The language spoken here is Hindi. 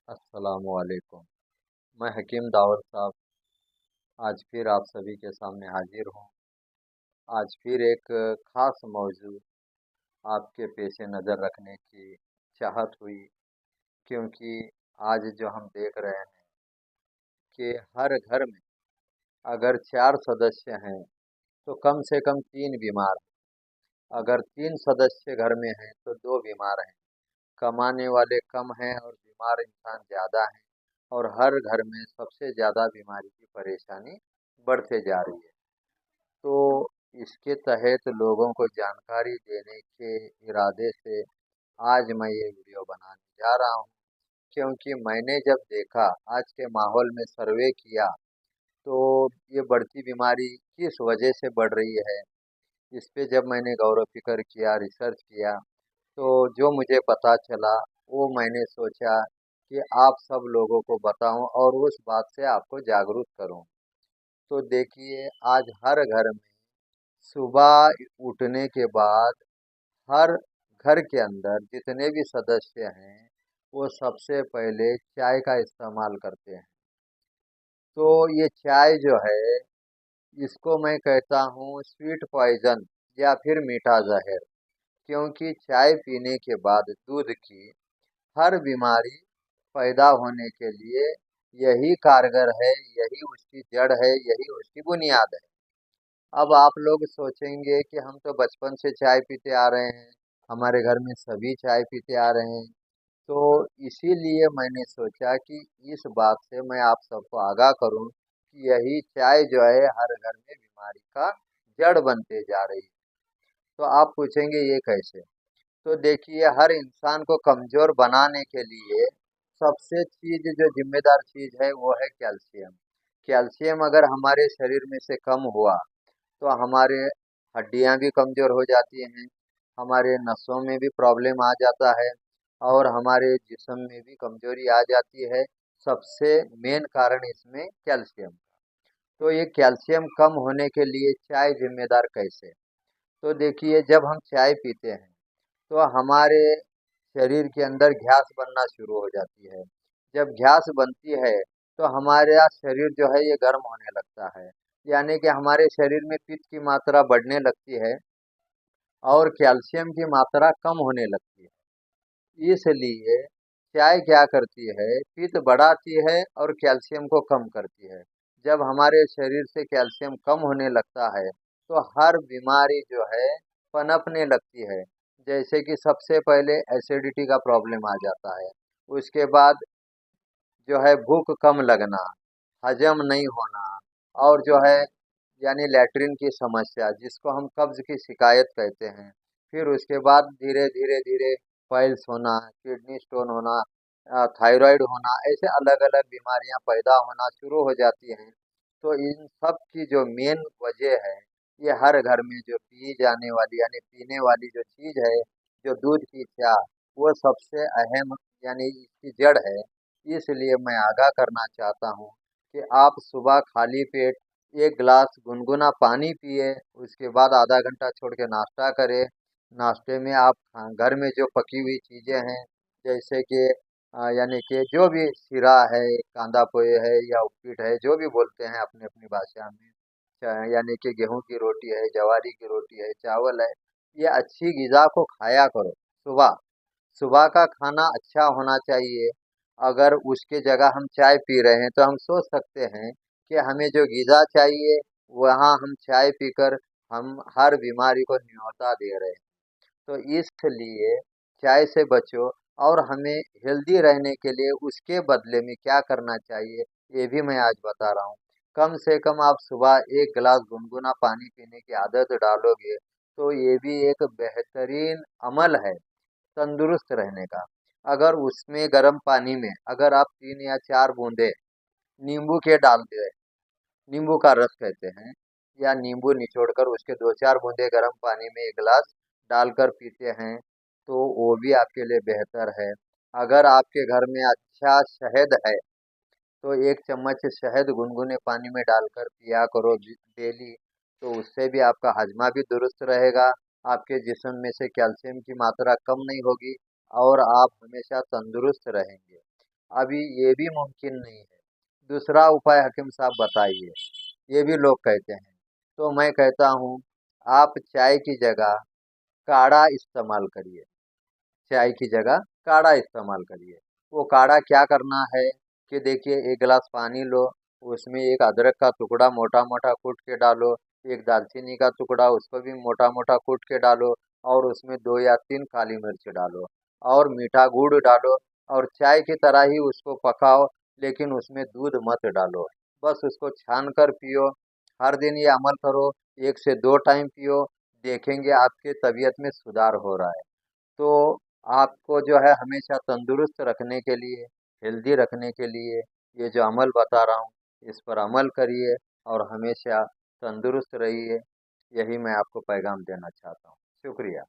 अस्सलामुअलैकुम। मैं हकीम दाऊद साहब आज फिर आप सभी के सामने हाजिर हूँ। आज फिर एक ख़ास मौजू आपके पेश नज़र रखने की चाहत हुई, क्योंकि आज जो हम देख रहे हैं कि हर घर में अगर 4 सदस्य हैं तो कम से कम 3 बीमार हैं। अगर 3 सदस्य घर में हैं तो 2 बीमार हैं। कमाने वाले कम हैं और बीमार इंसान ज़्यादा हैं। और हर घर में सबसे ज़्यादा बीमारी की परेशानी बढ़ते जा रही है। तो इसके तहत लोगों को जानकारी देने के इरादे से आज मैं ये वीडियो बनाने जा रहा हूँ, क्योंकि मैंने जब देखा, आज के माहौल में सर्वे किया, तो ये बढ़ती बीमारी किस वजह से बढ़ रही है, इस पे जब मैंने गौर फिक्र किया, रिसर्च किया, तो जो मुझे पता चला वो मैंने सोचा कि आप सब लोगों को बताऊं और उस बात से आपको जागरूक करूं। तो देखिए, आज हर घर में सुबह उठने के बाद हर घर के अंदर जितने भी सदस्य हैं वो सबसे पहले चाय का इस्तेमाल करते हैं। तो ये चाय जो है, इसको मैं कहता हूँ स्वीट पॉइजन या फिर मीठा जहर, क्योंकि चाय पीने के बाद दूध की हर बीमारी पैदा होने के लिए यही कारगर है, यही उसकी जड़ है, यही उसकी बुनियाद है। अब आप लोग सोचेंगे कि हम तो बचपन से चाय पीते आ रहे हैं, हमारे घर में सभी चाय पीते आ रहे हैं। तो इसीलिए मैंने सोचा कि इस बात से मैं आप सबको आगाह करूं कि यही चाय जो है हर घर में बीमारी का जड़ बनते जा रही है। तो आप पूछेंगे ये कैसे? तो देखिए, हर इंसान को कमजोर बनाने के लिए सबसे चीज जो जिम्मेदार चीज है वो है कैल्शियम। कैल्शियम अगर हमारे शरीर में से कम हुआ तो हमारे हड्डियां भी कमज़ोर हो जाती हैं, हमारे नसों में भी प्रॉब्लम आ जाता है और हमारे जिस्म में भी कमज़ोरी आ जाती है। सबसे मेन कारण इसमें कैल्शियम का। तो ये कैल्शियम कम होने के लिए चाय जिम्मेदार कैसे? तो देखिए, जब हम चाय पीते हैं तो हमारे शरीर के अंदर गैस बनना शुरू हो जाती है। जब गैस बनती है तो हमारा शरीर जो है ये गर्म होने लगता है, यानी कि हमारे शरीर में पित्त की मात्रा बढ़ने लगती है और कैल्शियम की मात्रा कम होने लगती है। इसलिए चाय क्या करती है, पित्त बढ़ाती है और कैल्शियम को कम करती है। जब हमारे शरीर से कैल्शियम कम होने लगता है तो हर बीमारी जो है पनपने लगती है। जैसे कि सबसे पहले एसिडिटी का प्रॉब्लम आ जाता है, उसके बाद जो है भूख कम लगना, हजम नहीं होना, और जो है यानी लैट्रिन की समस्या जिसको हम कब्ज की शिकायत कहते हैं। फिर उसके बाद धीरे धीरे धीरे पाइल्स होना, किडनी स्टोन होना, थायराइड होना, ऐसे अलग अलग बीमारियां पैदा होना शुरू हो जाती हैं। तो इन सब की जो मेन वजह है, ये हर घर में जो पी जाने वाली यानी पीने वाली जो चीज़ है, जो दूध की चाय, वो सबसे अहम यानी इसकी जड़ है। इसलिए मैं आगाह करना चाहता हूँ कि आप सुबह खाली पेट 1 गिलास गुनगुना पानी पिए, उसके बाद आधा घंटा छोड़ के नाश्ता करें। नाश्ते में आप घर में जो पकी हुई चीज़ें हैं, जैसे कि यानी कि जो भी शिरा है, कांदा पोहे है या उपीट है, जो भी बोलते हैं अपनी अपनी भाषा में, यानी कि गेहूं की रोटी है, जवारी की रोटी है, चावल है, ये अच्छी ग़िज़ा को खाया करो सुबह। सुबह का खाना अच्छा होना चाहिए। अगर उसके जगह हम चाय पी रहे हैं तो हम सोच सकते हैं कि हमें जो ग़िज़ा चाहिए वहाँ हम चाय पीकर हम हर बीमारी को न्योता दे रहे हैं। तो इसलिए चाय से बचो, और हमें हेल्दी रहने के लिए उसके बदले में क्या करना चाहिए ये भी मैं आज बता रहा हूँ। कम से कम आप सुबह 1 गिलास गुनगुना पानी पीने की आदत डालोगे तो ये भी एक बेहतरीन अमल है तंदुरुस्त रहने का। अगर उसमें गर्म पानी में अगर आप 3 या 4 बूंदे नींबू के डाल दें, नींबू का रस कहते हैं, या नींबू निचोड़कर उसके 2-4 बूंदे गर्म पानी में 1 गिलास डालकर पीते हैं तो वो भी आपके लिए बेहतर है। अगर आपके घर में अच्छा शहद है तो 1 चम्मच शहद गुनगुने पानी में डालकर पिया करो डेली। तो उससे भी आपका हजमा भी दुरुस्त रहेगा, आपके जिस्म में से कैल्शियम की मात्रा कम नहीं होगी और आप हमेशा तंदुरुस्त रहेंगे। अभी ये भी मुमकिन नहीं है। दूसरा उपाय हकीम साहब बताइए, ये भी लोग कहते हैं। तो मैं कहता हूँ, आप चाय की जगह काढ़ा इस्तेमाल करिए। चाय की जगह काढ़ा इस्तेमाल करिए। वो काढ़ा क्या करना है कि देखिए, एक गिलास पानी लो, उसमें एक अदरक का टुकड़ा मोटा मोटा कूट के डालो, एक दालचीनी का टुकड़ा उसको भी मोटा मोटा कूट के डालो, और उसमें 2 या 3 काली मिर्च डालो, और मीठा गुड़ डालो, और चाय की तरह ही उसको पकाओ, लेकिन उसमें दूध मत डालो। बस उसको छान कर पियो। हर दिन ये अमल करो, 1 से 2 टाइम पियो। देखेंगे आपके तबीयत में सुधार हो रहा है। तो आपको जो है हमेशा तंदुरुस्त रखने के लिए, हेल्दी रखने के लिए, ये जो अमल बता रहा हूँ, इस पर अमल करिए और हमेशा तंदुरुस्त रहिए। यही मैं आपको पैगाम देना चाहता हूँ। शुक्रिया।